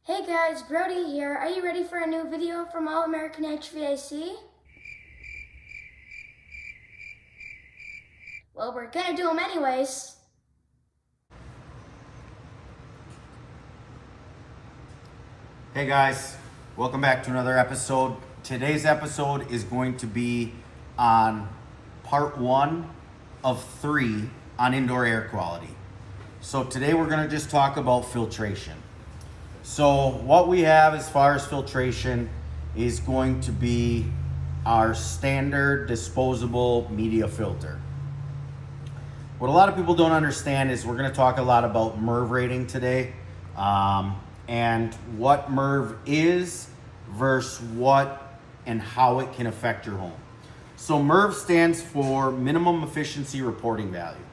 Hey guys, Brody here. Are you ready for a new video from All American HVAC? Well, we're gonna do them anyways. Hey guys, welcome back to another episode. Today's episode is going to be on part 1 of 3 on indoor air quality. So today we're going to just talk about filtration. So what we have as far as filtration is going to be our standard disposable media filter. What a lot of people don't understand is we're going to talk a lot about Merv Rating today. And what Merv is versus what and how it can affect your home. So Merv stands for minimum efficiency reporting value.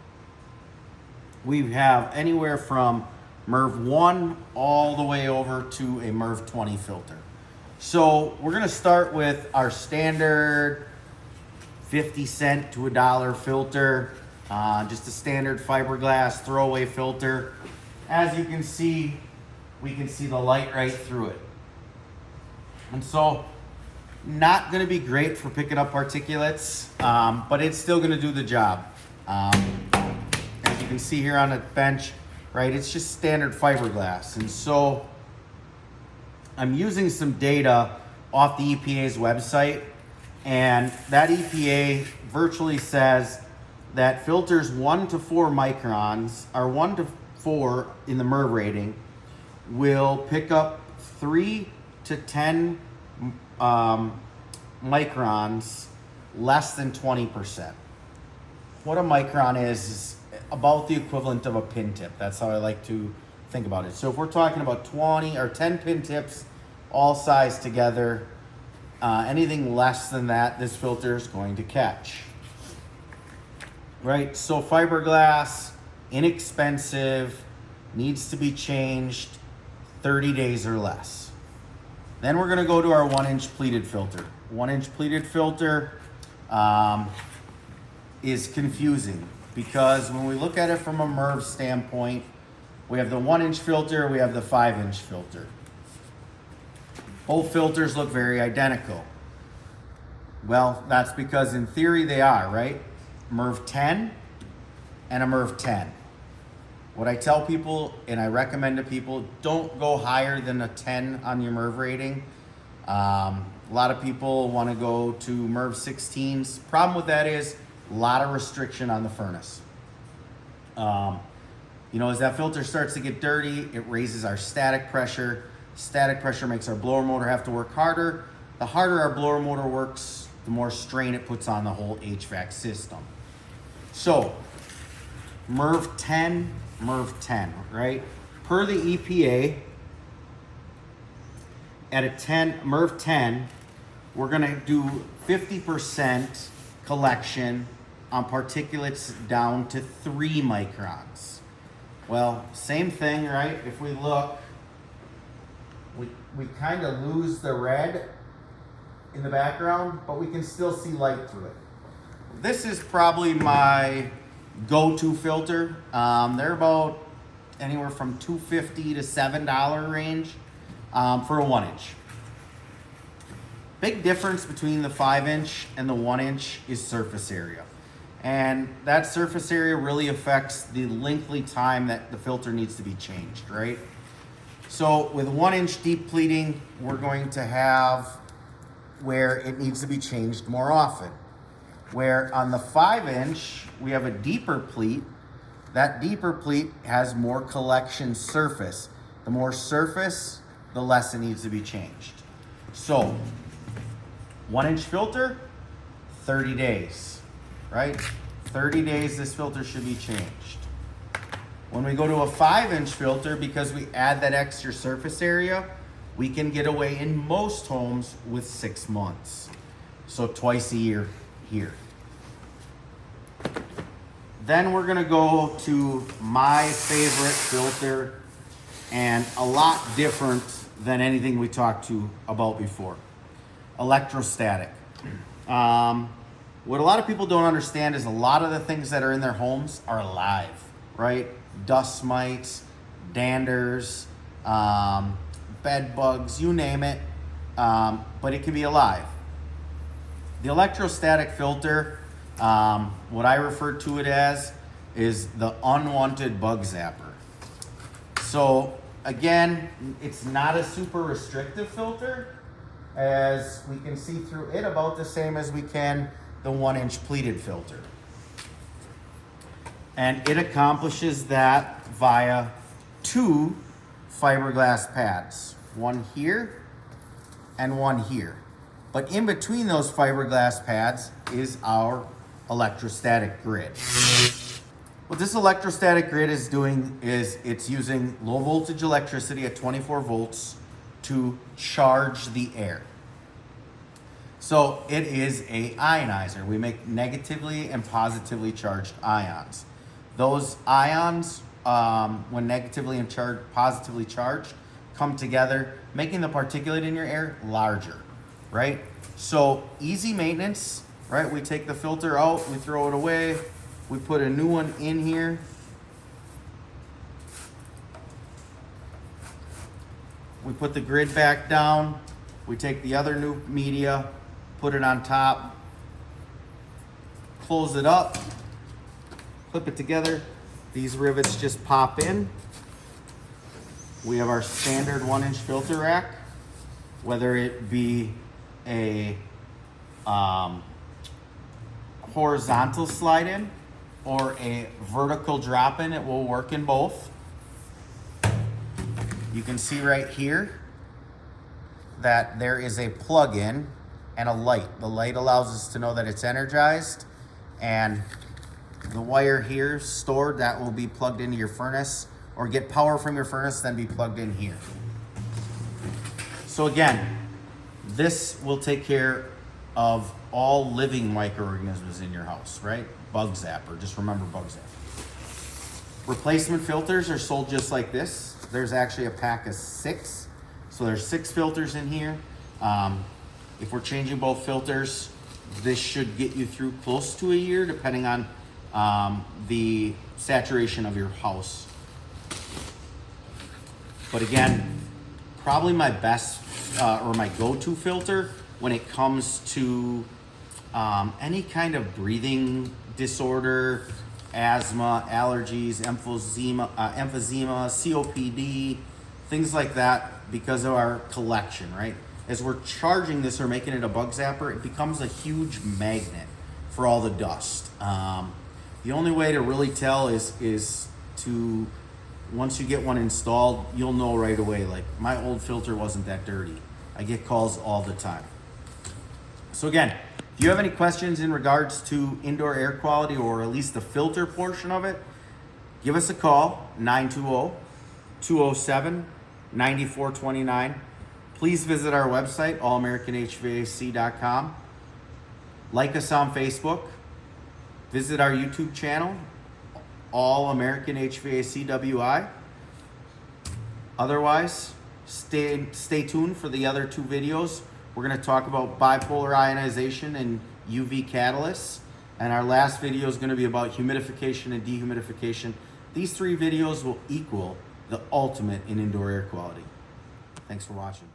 We have anywhere from Merv 1 all the way over to a Merv 20 filter. So we're going to start with our standard 50 cent to $1 filter, just a standard fiberglass throwaway filter. As you can see, we can see the light right through it. And so not going to be great for picking up particulates, but it's still going to do the job. As you can see here on the bench, right, it's just standard fiberglass. And so I'm using some data off the EPA's website, and that EPA virtually says that filters 1 to 4 microns, or 1 to 4 in the Merv rating, will pick up 3 to 10 microns less than 20%. What a micron is about the equivalent of a pin tip. That's how I like to think about it. So if we're talking about 20 or 10 pin tips, all sized together, anything less than that, this filter is going to catch. Right, so fiberglass, inexpensive, needs to be changed 30 days or less. Then we're gonna go to our 1-inch pleated filter. 1-inch pleated filter is confusing because when we look at it from a Merv standpoint, we have the 1-inch filter, we have the 5-inch filter. Both filters look very identical. Well, that's because in theory they are, right? Merv 10 and a Merv 10. What I tell people, and I recommend to people, don't go higher than a 10 on your Merv rating. A lot of people want to go to Merv 16s. Problem with that is a lot of restriction on the furnace. As that filter starts to get dirty, it raises our static pressure. Static pressure makes our blower motor have to work harder. The harder our blower motor works, the more strain it puts on the whole HVAC system. So, Merv 10, right? Per the EPA, at a Merv 10, we're gonna do 50% collection on particulates down to 3 microns. Well, same thing, right? If we look, we kind of lose the red in the background, but we can still see light through it. This is probably my go-to filter. They're about anywhere from $2.50 to $7 range for a 1-inch. Big difference between the 5-inch and the 1-inch is surface area. And that surface area really affects the lengthy time that the filter needs to be changed, right? So with 1-inch deep pleating, we're going to have where it needs to be changed more often. Where on the 5-inch, we have a deeper pleat. That deeper pleat has more collection surface. The more surface, the less it needs to be changed. So, 1-inch filter, 30 days, right? 30 days this filter should be changed. When we go to a 5-inch filter, because we add that extra surface area, we can get away in most homes with 6 months. So twice a year here. Then we're gonna go to my favorite filter, and a lot different than anything we talked about before. Electrostatic. What a lot of people don't understand is a lot of the things that are in their homes are alive, right? Dust mites, danders, bed bugs, you name it, but it can be alive. The electrostatic filter, what I refer to it as, is the unwanted bug zapper. So again, it's not a super restrictive filter, as we can see through it about the same as we can the 1-inch pleated filter. And it accomplishes that via 2 fiberglass pads, one here and one here. But in between those fiberglass pads is our electrostatic grid. What this electrostatic grid is doing is it's using low voltage electricity at 24 volts to charge the air. So it is a ionizer. We make negatively and positively charged ions. Those ions, when negatively and positively charged, come together, making the particulate in your air larger, right? So easy maintenance, right? We take the filter out, we throw it away, we put a new one in here. We put the grid back down, we take the other new media, put it on top, close it up, clip it together. These rivets just pop in. We have our standard 1-inch filter rack, whether it be a horizontal slide in or a vertical drop in, it will work in both. You can see right here that there is a plug-in and a light. The light allows us to know that it's energized, and the wire here stored, that will be plugged into your furnace, or get power from your furnace, then be plugged in here. So again, this will take care of all living microorganisms in your house, right? Bug zapper, just remember bug zapper. Replacement filters are sold just like this. There's actually a pack of 6. So there's 6 filters in here. If we're changing both filters, this should get you through close to a year, depending on the saturation of your house. But again, probably my best or my go-to filter when it comes to any kind of breathing disorder, asthma, allergies, emphysema, COPD, things like that, because of our collection, right? As we're charging this or making it a bug zapper, it becomes a huge magnet for all the dust. The only way to really tell is to, once you get one installed, you'll know right away, like my old filter wasn't that dirty. I get calls all the time. So again, if you have any questions in regards to indoor air quality, or at least the filter portion of it, give us a call, 920-207-9429. Please visit our website, allamericanhvac.com. Like us on Facebook. Visit our YouTube channel, All American HVAC WI. Otherwise, stay tuned for the other 2 videos. We're going to talk about bipolar ionization and UV catalysts. And our last video is going to be about humidification and dehumidification. These 3 videos will equal the ultimate in indoor air quality. Thanks for watching.